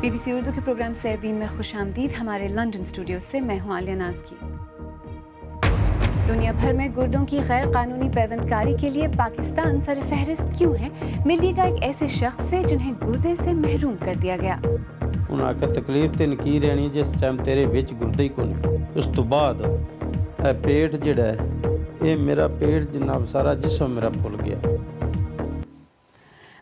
Be B C Urdu کے programme سیربین میں خوش آمدید. ہمارے لندن اسٹوڈیو سے میں ہوں عالیہ ناز کی. دنیا بھر میں گردوں کی غیر قانونی پیوند کاری کے لیے پاکستان سر فہرست کیوں ہے؟ ملی گا ایک ایسے شخص سے جنہیں گردے سے محروم کر دیا گیا. انہوں نے کہا تکلیف تے نکی رہنی جس ٹائم تیرے وچ گردے ہی کون. اس تو بعد پیٹ جڑا ہے یہ میرا پیٹ جناب سارا جسم میرا پھول گیا.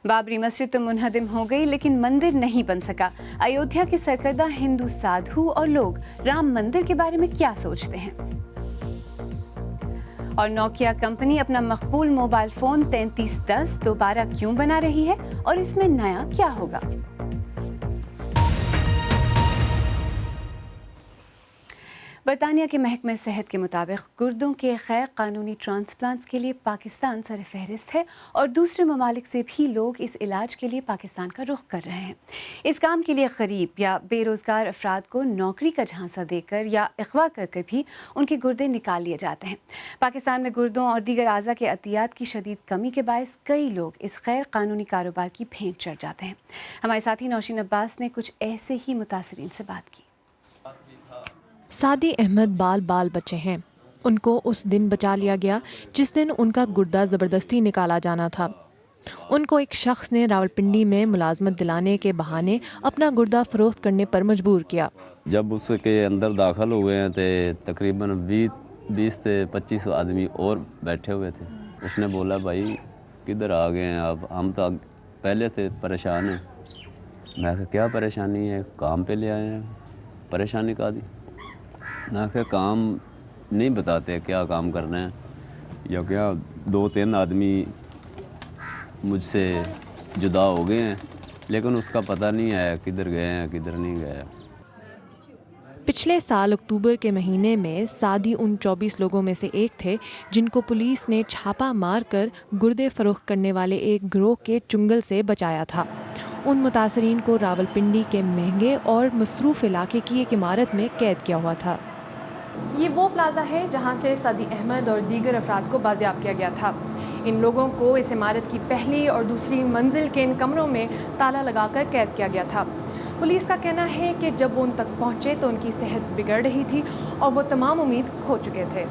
بابری مسجد تو منہدم ہو گئی لیکن مندر نہیں بن سکا. ایودھیا کے سرکردہ ہندو سادھو اور لوگ رام مندر کے بارے میں کیا سوچتے ہیں؟ اور نوکیا کمپنی اپنا مقبول موبائل فون 3310 دوبارہ کیوں بنا رہی ہے اور اس میں نیا کیا ہوگا؟ برطانیہ کے محکمہ صحت کے مطابق گردوں کے غیر قانونی ٹرانسپلانٹس کے لیے پاکستان سر فہرست ہے اور دوسرے ممالک سے بھی لوگ اس علاج کے لیے پاکستان کا رخ کر رہے ہیں. اس کام کے لیے غریب یا بے روزگار افراد کو نوکری کا جھانسا دے کر یا اغوا کر کے بھی ان کے گردے نکال لیے جاتے ہیں. پاکستان میں گردوں اور دیگر اعضاء کے عطیات کی شدید کمی کے باعث کئی لوگ اس غیر قانونی کاروبار کی بھینٹ چڑھ جاتے ہیں. ہمارے ساتھی نوشین عباس نے کچھ ایسے ہی متاثرین سے بات کی. سعدی احمد بال بچے ہیں. ان کو اس دن بچا لیا گیا جس دن ان کا گردہ زبردستی نکالا جانا تھا. ان کو ایک شخص نے راولپنڈی میں ملازمت دلانے کے بہانے اپنا گردہ فروخت کرنے پر مجبور کیا. جب اس کے اندر داخل ہوئے ہیں تو تقریباً 20 سے 25 آدمی اور بیٹھے ہوئے تھے. اس نے بولا بھائی کدھر آ گئے ہیں آپ؟ ہم تو پہلے سے پریشان ہیں. میں کہا کیا پریشانی ہے؟ کام پہ لے آئے ہیں. پریشانی کا دی نہ کہ کام نہیں بتاتے کیا کام کرنا ہے یا کیا. 2-3 آدمی مجھ سے جدا ہو گئے ہیں لیکن اس کا پتہ نہیں ہے کدھر گئے ہیں کدھر نہیں گئے. پچھلے سال اکتوبر کے مہینے میں سعدی ان 24 لوگوں میں سے ایک تھے جن کو پولیس نے چھاپا مار کر گردے فروخت کرنے والے ایک گروہ کے چنگل سے بچایا تھا. ان متاثرین کو راولپنڈی کے مہنگے اور مصروف علاقے کی ایک عمارت میں قید کیا ہوا تھا. یہ وہ پلازا ہے جہاں سے سعدی احمد اور دیگر افراد کو بازیاب کیا گیا تھا. ان لوگوں کو اس عمارت کی پہلی اور دوسری منزل کے ان کمروں میں تالا لگا کر قید کیا گیا تھا. پولیس کا کہنا ہے کہ جب وہ ان تک پہنچے تو ان کی صحت بگڑ رہی تھی اور وہ تمام امید کھو چکے تھے.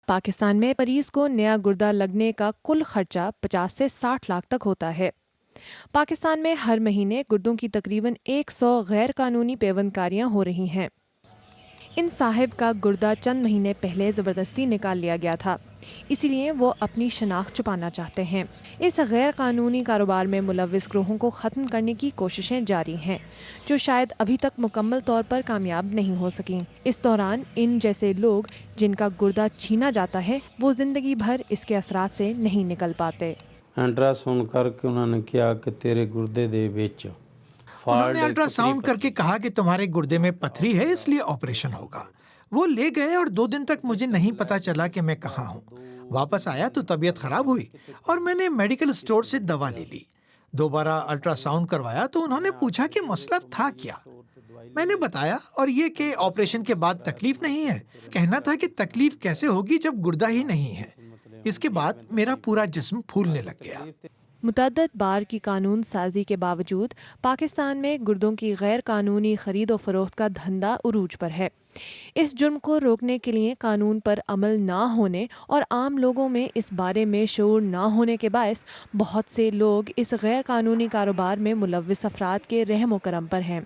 پاکستان میں مریض کو نیا گردہ لگنے کا کل خرچہ 50 سے 60 لاکھ تک ہوتا ہے. پاکستان میں ہر مہینے گردوں کی تقریباً 100 غیر قانونی پیوند کاریاں ہو رہی ہیں. ان صاحب کا گردہ چند مہینے پہلے زبردستی نکال لیا گیا تھا، اسی لیے وہ اپنی شناخت چھپانا چاہتے ہیں. اس غیر قانونی کاروبار میں ملوث گروہوں کو ختم کرنے کی کوششیں جاری ہیں جو شاید ابھی تک مکمل طور پر کامیاب نہیں ہو سکیں. اس دوران ان جیسے لوگ جن کا گردہ چھینا جاتا ہے وہ زندگی بھر اس کے اثرات سے نہیں نکل پاتے. الٹرا ساؤنڈ کر کے انہوں نے کیا کہ تیرے گردے دے وچ انہوں نے الٹرا ساؤنڈ کر کے کہا کہ تمہارے گردے میں پتھری ہے اس لیے آپریشن ہوگا. وہ لے گئے اور 2 دن تک مجھے نہیں پتا چلا کہ میں کہاں ہوں. واپس آیا تو طبیعت خراب ہوئی اور میں نے میڈیکل اسٹور سے دوا لے لی. دوبارہ الٹرا ساؤنڈ کروایا تو انہوں نے پوچھا کہ مسئلہ تھا کیا. میں نے بتایا اور یہ کہ آپریشن کے بعد تکلیف نہیں ہے. کہنا تھا کہ تکلیف کیسے ہوگی جب گردہ ہی نہیں ہے. اس کے بعد میرا پورا جسم پھولنے لگ گیا. متعدد بار کی قانون سازی کے باوجود پاکستان میں گردوں کی غیر قانونی خرید و فروخت کا دھندا عروج پر ہے. اس جرم کو روکنے کے لیے قانون پر عمل نہ ہونے اور عام لوگوں میں اس بارے میں شعور نہ ہونے کے باعث بہت سے لوگ اس غیر قانونی کاروبار میں ملوث افراد کے رحم و کرم پر ہیں.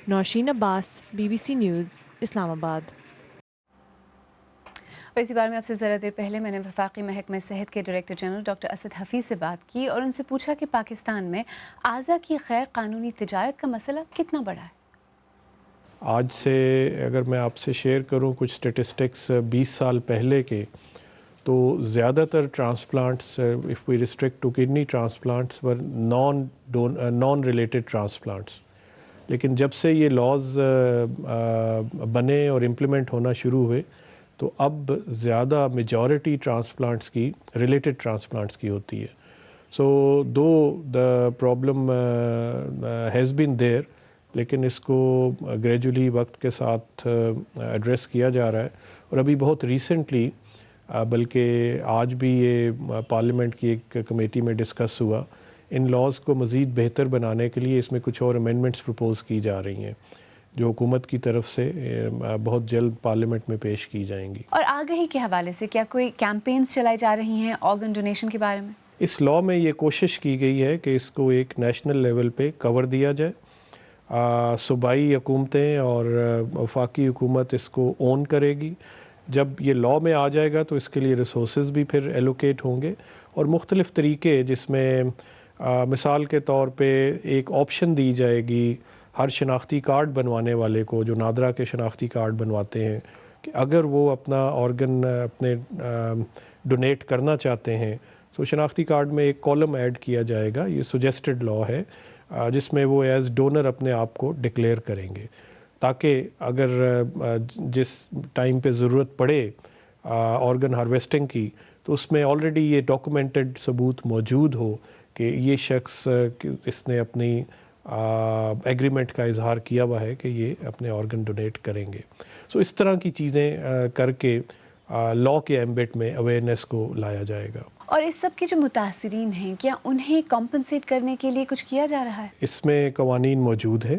نوشین عباس، BBC نیوز، اسلام آباد. اور اسی بارے میں آپ سے ذرا دیر پہلے میں نے وفاقی محکمہ صحت کے director general doctor Asad Hafeez سے بات کی اور ان سے پوچھا کہ پاکستان میں اعضاء کی غیر قانونی تجارت کا مسئلہ کتنا بڑا ہے. آج سے اگر میں آپ سے شیئر کروں کچھ اسٹیٹسٹکس 20 سال پہلے کے، تو زیادہ تر transplants if we restrict to kidney transplants or non related transplants. لیکن جب سے یہ لاز بنے اور امپلیمنٹ ہونا شروع ہوئے تو اب زیادہ میجورٹی ٹرانسپلانٹس کی ریلیٹڈ ٹرانسپلانٹس کی ہوتی ہے. سو دو دا پرابلم ہیز بین دیر، لیکن اس کو گریجولی وقت کے ساتھ ایڈریس کیا جا رہا ہے. اور ابھی بہت ریسنٹلی بلکہ آج بھی یہ پارلیمنٹ کی ایک کمیٹی میں ڈسکس ہوا ان لاز کو مزید بہتر بنانے کے لیے اس میں کچھ اور امینڈمنٹس پروپوز کی جا رہی ہیں جو حکومت کی طرف سے بہت جلد پارلیمنٹ میں پیش کی جائیں گی. اور آگہی کے حوالے سے کیا کوئی کیمپینز چلائی جا رہی ہیں آرگن ڈونیشن کے بارے میں؟ اس لاء میں یہ کوشش کی گئی ہے کہ اس کو ایک نیشنل لیول پہ کور دیا جائے. صوبائی حکومتیں اور وفاقی حکومت اس کو اون کرے گی. جب یہ لاء میں آ جائے گا تو اس کے لیے ریسورسز بھی پھر ایلوکیٹ ہوں گے اور مختلف طریقے جس میں مثال کے طور پہ ایک آپشن دی جائے گی ہر شناختی کارڈ بنوانے والے کو جو نادرا کے شناختی کارڈ بنواتے ہیں کہ اگر وہ اپنا آرگن اپنے ڈونیٹ کرنا چاہتے ہیں تو شناختی کارڈ میں ایک کالم ایڈ کیا جائے گا. یہ سجیسٹڈ لاء ہے جس میں وہ ایز ڈونر اپنے آپ کو ڈکلیئر کریں گے تاکہ اگر جس ٹائم پہ ضرورت پڑے آرگن ہارویسٹنگ کی تو اس میں آلریڈی یہ ڈاکومنٹڈ ثبوت موجود ہو کہ یہ شخص اس نے اپنی ایگریمنٹ کا اظہار کیا ہوا ہے کہ یہ اپنے آرگن ڈونیٹ کریں گے. سو اس طرح کی چیزیں کر کے لاء کے ایمبٹ میں اویئرنیس کو لایا جائے گا. اور اس سب کے جو متاثرین ہیں کیا انہیں کمپنسیٹ کرنے کے لیے کچھ کیا جا رہا ہے؟ اس میں قوانین موجود ہیں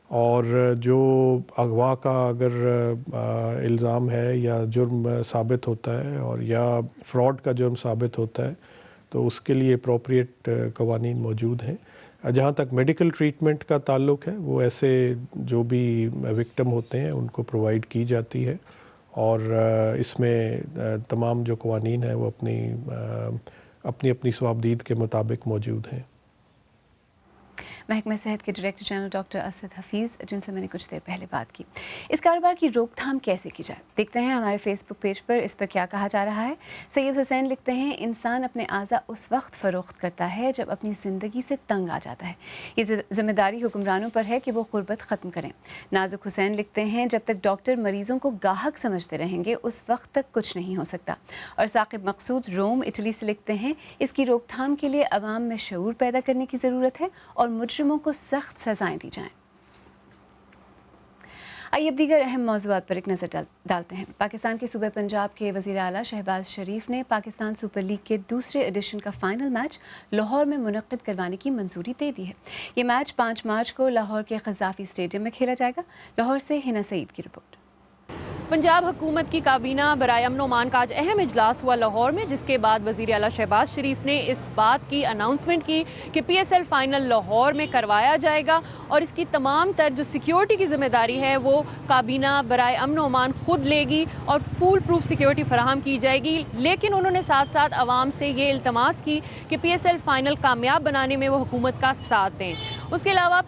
اور جو اغوا کا اگر الزام ہے یا جرم ثابت ہوتا ہے اور یا فراڈ کا جرم ثابت ہوتا ہے تو اس کے لیے اپروپریٹ قوانین موجود ہیں. جہاں تک میڈیکل ٹریٹمنٹ کا تعلق ہے وہ ایسے جو بھی وکٹم ہوتے ہیں ان کو پرووائڈ کی جاتی ہے اور اس میں تمام جو قوانین ہیں وہ اپنی ثوابدید کے مطابق موجود ہیں. محکمہ صحت کے director general doctor Asad Hafeez جن سے میں نے کچھ دیر پہلے بات کی. اس کاروبار کی روک تھام کیسے کی جائے؟ دیکھتے ہیں ہمارے فیس بک پیج پر اس پر کیا کہا جا رہا ہے. سید حسین لکھتے ہیں انسان اپنے اعضاء اس وقت فروخت کرتا ہے جب اپنی زندگی سے تنگ آ جاتا ہے. یہ ذمہ داری حکمرانوں پر ہے کہ وہ غربت ختم کریں. نازک حسین لکھتے ہیں جب تک ڈاکٹر مریضوں کو گاہک سمجھتے رہیں گے اس وقت تک کچھ نہیں ہو سکتا. اور ثاقب مقصود روم اٹلی سے لکھتے ہیں اس کی روک تھام کے لیے عوام میں شعور پیدا کرنے کی ضرورت ہے اور مجرموں کو سخت سزائیں دی جائیں. آئیے اب دیگر اہم موضوعات پر ایک نظر ڈالتے ہیں. پاکستان کے صوبہ پنجاب کے وزیر اعلیٰ شہباز شریف نے پاکستان سپر لیگ کے دوسرے ایڈیشن کا فائنل میچ لاہور میں منعقد کروانے کی منظوری دے دی ہے. یہ میچ 5 مارچ کو لاہور کے قذافی اسٹیڈیم میں کھیلا جائے گا. لاہور سے ہنا سعید کی رپورٹ. پنجاب حکومت کی کابینہ برائے امن و امان کا آج اہم اجلاس ہوا لاہور میں جس کے بعد وزیر اعلیٰ شہباز شریف نے اس بات کی اناؤنسمنٹ کی کہ P S L final Lahore میں کروایا جائے گا اور اس کی تمام تر جو سیکیورٹی کی ذمہ داری ہے وہ کابینہ برائے امن و امان خود لے گی اور فول پروف سیکیورٹی فراہم کی جائے گی. لیکن انہوں نے ساتھ ساتھ عوام سے یہ التماس کی کہ پی ایس ایل فائنل کامیاب بنانے میں وہ حکومت کا ساتھ دیں. اس کے علاوہ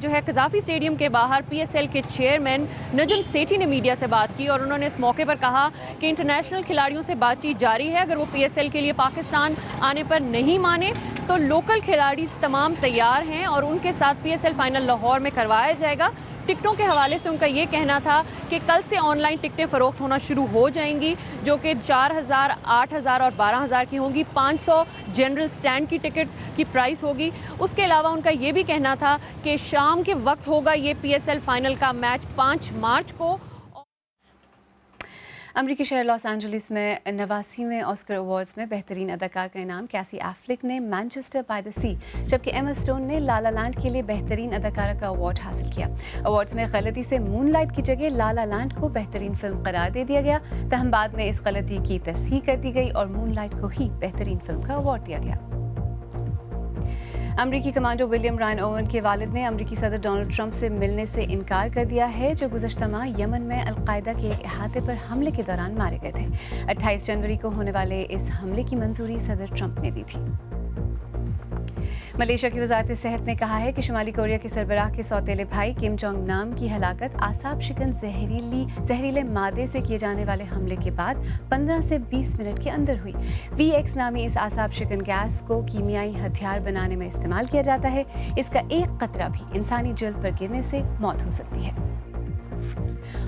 جو ہے قذافی اسٹیڈیم کے باہر پی ایس ایل کے چیئرمین نجم سیٹھی نے میڈیا سے بات کی اور انہوں نے اس موقع پر کہا کہ انٹرنیشنل کھلاڑیوں سے بات چیت جاری ہے. اگر وہ پی ایس ایل کے لیے پاکستان آنے پر نہیں مانے تو لوکل کھلاڑی تمام تیار ہیں اور ان کے ساتھ P S L final Lahore میں کروایا جائے گا. ٹکٹوں کے حوالے سے ان کا یہ کہنا تھا کہ کل سے آن لائن ٹکٹیں فروخت ہونا شروع ہو جائیں گی جو کہ 4,000, 8,000 اور 12,000 کی ہوں گی. 500 جنرل سٹینڈ کی ٹکٹ کی پرائس ہوگی. اس کے علاوہ ان کا یہ بھی کہنا تھا کہ شام کے وقت ہوگا یہ پی ایس ایل فائنل کا میچ 5 مارچ کو. امریکی شہر لاس اینجلس میں 89ویں آسکر ایوارڈز میں بہترین اداکار کا انعام کیسی ایفلک نے مانچسٹر بائی دا سی جبکہ ایما اسٹون نے لا لا لینڈ کے لیے بہترین اداکارہ کا ایوارڈ حاصل کیا. ایوارڈز میں غلطی سے مون لائٹ کی جگہ لا لا لینڈ کو بہترین فلم قرار دے دیا گیا. تاہم بعد میں اس غلطی کی تصحیح کر دی گئی اور مون لائٹ کو ہی بہترین فلم کا ایوارڈ دیا گیا. امریکی کمانڈو ولیم رائن اوون کے والد نے امریکی صدر ڈونلڈ ٹرمپ سے ملنے سے انکار کر دیا ہے جو گزشتہ ماہ یمن میں القاعدہ کے ایک احاطے پر حملے کے دوران مارے گئے تھے. 28 جنوری کو ہونے والے اس حملے کی منظوری صدر ٹرمپ نے دی تھی. ملیشیا کی وزارت صحت نے کہا ہے کہ شمالی کوریا کے سربراہ کے سوتیلے بھائی کم جونگ نام کی ہلاکت اعصاب شکن زہریلے مادے سے کیے جانے والے حملے کے بعد 15 سے 20 منٹ کے اندر ہوئی. VX نامی اس اعصاب شکن گیس کو کیمیائی ہتھیار بنانے میں استعمال کیا جاتا ہے. اس کا ایک قطرہ بھی انسانی جلد پر گرنے سے موت ہو سکتی ہے.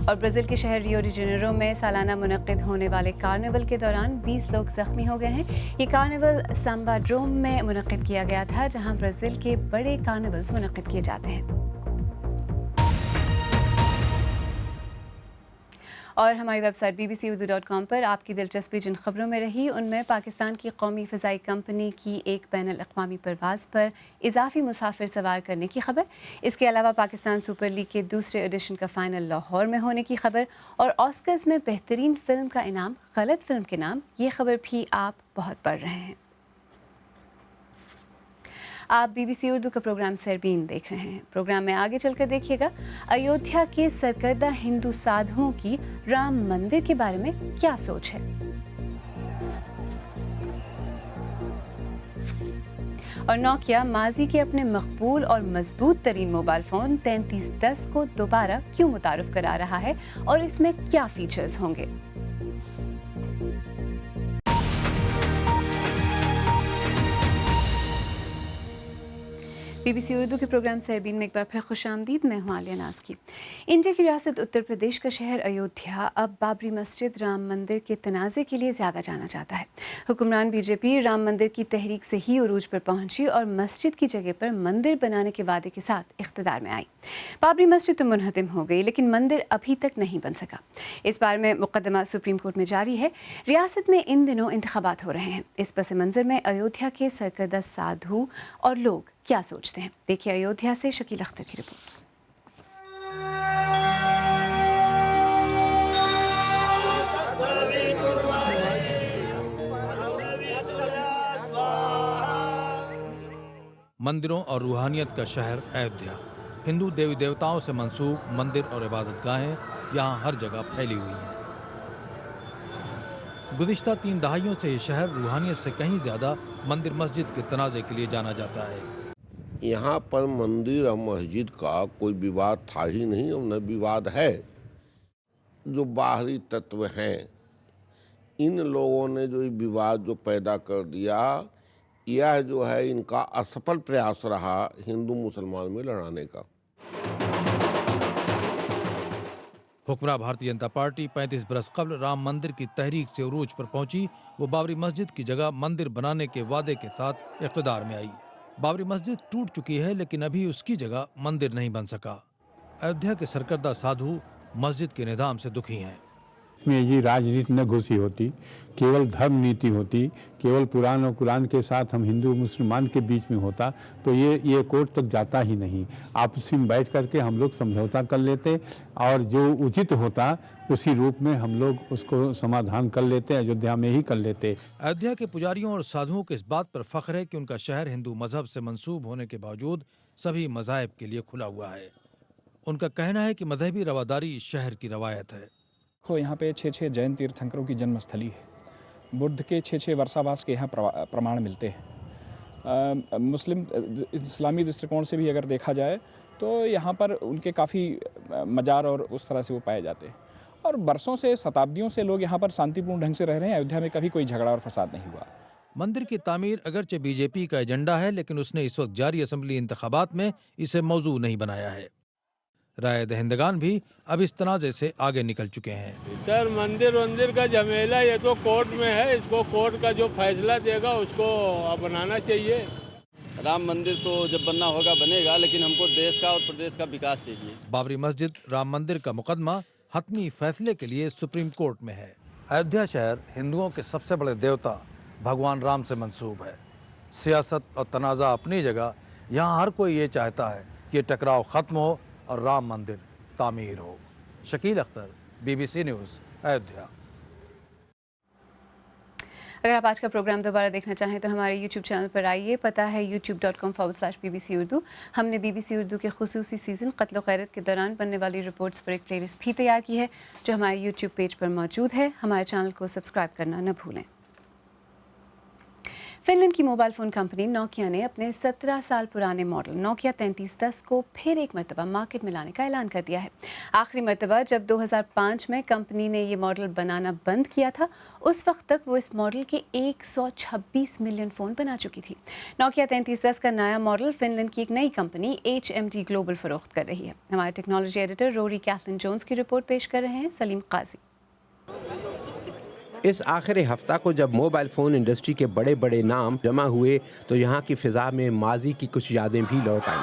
اور برازیل کے شہر ریو ڈی جنیرو میں سالانہ منعقد ہونے والے کارنیول کے دوران 20 لوگ زخمی ہو گئے ہیں. یہ کارنیول سامبا ڈروم میں منعقد کیا گیا تھا جہاں برازیل کے بڑے کارنیولز منعقد کیے جاتے ہیں. اور ہماری ویب سائٹ bbc.urdu.com پر آپ کی دلچسپی جن خبروں میں رہی ان میں پاکستان کی قومی فضائی کمپنی کی ایک بین الاقوامی پرواز پر اضافی مسافر سوار کرنے کی خبر، اس کے علاوہ پاکستان سپر لیگ کے دوسرے ایڈیشن کا فائنل لاہور میں ہونے کی خبر، اور آسکرز میں بہترین فلم کا انعام غلط فلم کے نام، یہ خبر بھی آپ بہت پڑھ رہے ہیں۔ آپ BBC اردو کا پروگرام سربین دیکھ رہے ہیں۔ پروگرام میں آگے چل کر دیکھیے گا ایودھیا کے سرکردہ ہندو سادھوؤں کی رام مندر کے بارے میں کیا سوچ ہے۔ اور نوکیا ماضی کے اپنے مقبول اور مضبوط ترین موبائل فون 3310 کو دوبارہ کیوں متعارف کرا رہا ہے اور اس میں کیا فیچرز ہوں گے۔ BBC اردو کے پروگرام سربین میں ایک بار پھر خوش آمدید، میں ہوں عالیہ ناز کی۔ انڈیا کی ریاست اتر پردیش کا شہر ایودھیا اب بابری مسجد رام مندر کے تنازع کے لیے زیادہ جانا جاتا ہے۔ حکمران BJP رام مندر کی تحریک سے ہی عروج پر پہنچی اور مسجد کی جگہ پر مندر بنانے کے وعدے کے ساتھ اقتدار میں آئی۔ بابری مسجد تو منہدم ہو گئی لیکن مندر ابھی تک نہیں بن سکا۔ اس بار میں مقدمہ سپریم کورٹ میں جاری ہے۔ ریاست میں ان دنوں انتخابات ہو رہے ہیں۔ اس پس منظر میں ایودھیا کے سرکردہ سادھو اور لوگ کیا سوچتے ہیں، دیکھیے ایودھیا سے شکیل اختر کی رپورٹ۔ مندروں اور روحانیت کا شہر ایودھیا، ہندو دیوی دیوتاؤں سے منسوب مندر اور عبادت گاہیں یہاں ہر جگہ پھیلی ہوئی ہیں۔ گزشتہ 3 دہائیوں سے یہ شہر روحانیت سے کہیں زیادہ مندر مسجد کے تنازع کے لیے جانا جاتا ہے۔ یہاں پر مندر اور مسجد کا کوئی وواد تھا ہی نہیں اور نہ وواد ہے۔ جو باہری تتو ہیں ان لوگوں نے جو وواد جو پیدا کر دیا، یہ جو ہے ان کا اسفل پریاس رہا ہندو مسلمان میں لڑانے کا۔ حکمراں بھارتی جنتا پارٹی 35 برس قبل رام مندر کی تحریک سے عروج پر پہنچی۔ وہ بابری مسجد کی جگہ مندر بنانے کے وعدے کے ساتھ اقتدار میں آئی۔ بابری مسجد ٹوٹ چکی ہے لیکن ابھی اس کی جگہ مندر نہیں بن سکا۔ ایودھیا کے سرکردہ سادھو مسجد کے نظام سے دکھی ہیں۔ اس میں یہ راجنیتی نہ گھسی ہوتی، کیول دھرم نیتی ہوتی، کیول قرآن اور قرآن کے ساتھ ہم ہندو مسلمان کے بیچ میں ہوتا تو یہ کورٹ تک جاتا ہی نہیں۔ آپس میں بیٹھ کر کے ہم لوگ سمجھوتا کر لیتے اور جو اچت ہوتا اسی روپ میں ہم لوگ اس کو سمادھان کر لیتے، ایودھیا میں ہی کر لیتے۔ ایودھیا کے پجاریوں اور سادھوؤں کو اس بات پر فخر ہے کہ ان کا شہر ہندو مذہب سے منسوب ہونے کے باوجود سبھی مذاہب کے لیے کھلا ہوا ہے۔ ان کا کہنا ہے کہ مذہبی رواداری اس شہر کی روایت ہے۔ یہاں پہ 6 جین تیرتھنکروں کی جنم استھلی ہے۔ بدھ کے 6 ورثاواس کے یہاں پرمان ملتے ہیں۔ اسلامی دೃಷ್ಟಿಕೋণ سے بھی اگر دیکھا جائے تو یہاں پر ان کے کافی مزار اور اس طرح سے وہ پائے جاتے ہیں، اور برسوں سے شتابدیوں سے لوگ یہاں پر شانتی پورن ڈھنگ سے رہ رہے ہیں۔ ایودھیا میں کبھی کوئی جھگڑا اور فساد نہیں ہوا۔ مندر کی تعمیر اگرچہ BJP کا ایجنڈا ہے لیکن اس نے اس وقت جاری اسمبلی انتخابات میں اسے موضوع نہیں بنایا ہے۔ رائے دہندگان بھی اب اس تنازع سے آگے نکل چکے ہیں۔ سر مندر کا جھمیلا یہ تو کورٹ میں ہے، اس کو کورٹ کا جو فیصلہ دے گا اس کو اپنانا چاہیے۔ رام مندر تو جب بننا ہوگا بنے گا، لیکن ہم کو دیش کا اور پردیش کا وکاس چاہیے۔ بابری مسجد رام مندر کا مقدمہ حتمی فیصلے کے لیے سپریم کورٹ میں ہے۔ ایودھیا شہر ہندوؤں کے سب سے بڑے دیوتا بھگوان رام سے منسوب ہے۔ سیاست اور تنازع اپنی جگہ، یہاں ہر کوئی یہ چاہتا ہے کہ یہ ٹکراؤ ختم ہو اور رام مندر تعمیر ہو۔ Shakeel Akhtar, BBC news, Ayodhya. اگر آپ آج کا پروگرام دوبارہ دیکھنا چاہیں تو ہمارے YouTube چینل پر آئیے، پتہ ہے youtube.com/BBC اردو۔ ہم نے BBC اردو کے خصوصی سیزن قتل و غیرت کے دوران بننے والی رپورٹس پر ایک پلے لسٹ بھی تیار کی ہے جو ہمارے YouTube پیج پر موجود ہے۔ ہمارے چینل کو سبسکرائب کرنا نہ بھولیں۔ فن لینڈ کی موبائل فون کمپنی نوکیا نے اپنے 17 سال پرانے ماڈل نوکیا 3310 کو پھر ایک مرتبہ مارکیٹ میں لانے کا اعلان کر دیا ہے۔ آخری مرتبہ جب 2005 میں کمپنی نے یہ ماڈل بنانا بند کیا تھا، اس وقت تک وہ اس ماڈل کے 126 ملین فون بنا چکی تھی۔ نوکیا 3310 کا نیا ماڈل فن لینڈ کی ایک نئی کمپنی HMD گلوبل فروخت کر رہی ہے۔ ہمارے ٹیکنالوجی ایڈیٹر روری کیتھلین جونز کی رپورٹ پیش کر رہے ہیں سلیم قاضی۔ اس آخر ہفتہ کو جب موبائل فون انڈسٹری کے بڑے بڑے نام جمع ہوئے تو یہاں کی فضا میں ماضی کی کچھ یادیں بھی لوٹ آئیں۔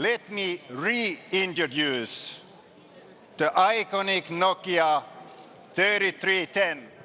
Let me reintroduce the iconic Nokia 3310.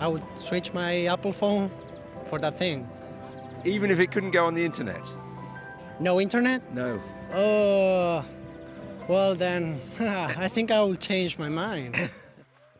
I would switch my Apple phone for that thing. Even if it couldn't go on the internet? No internet? No. Well then, I think I will change my mind.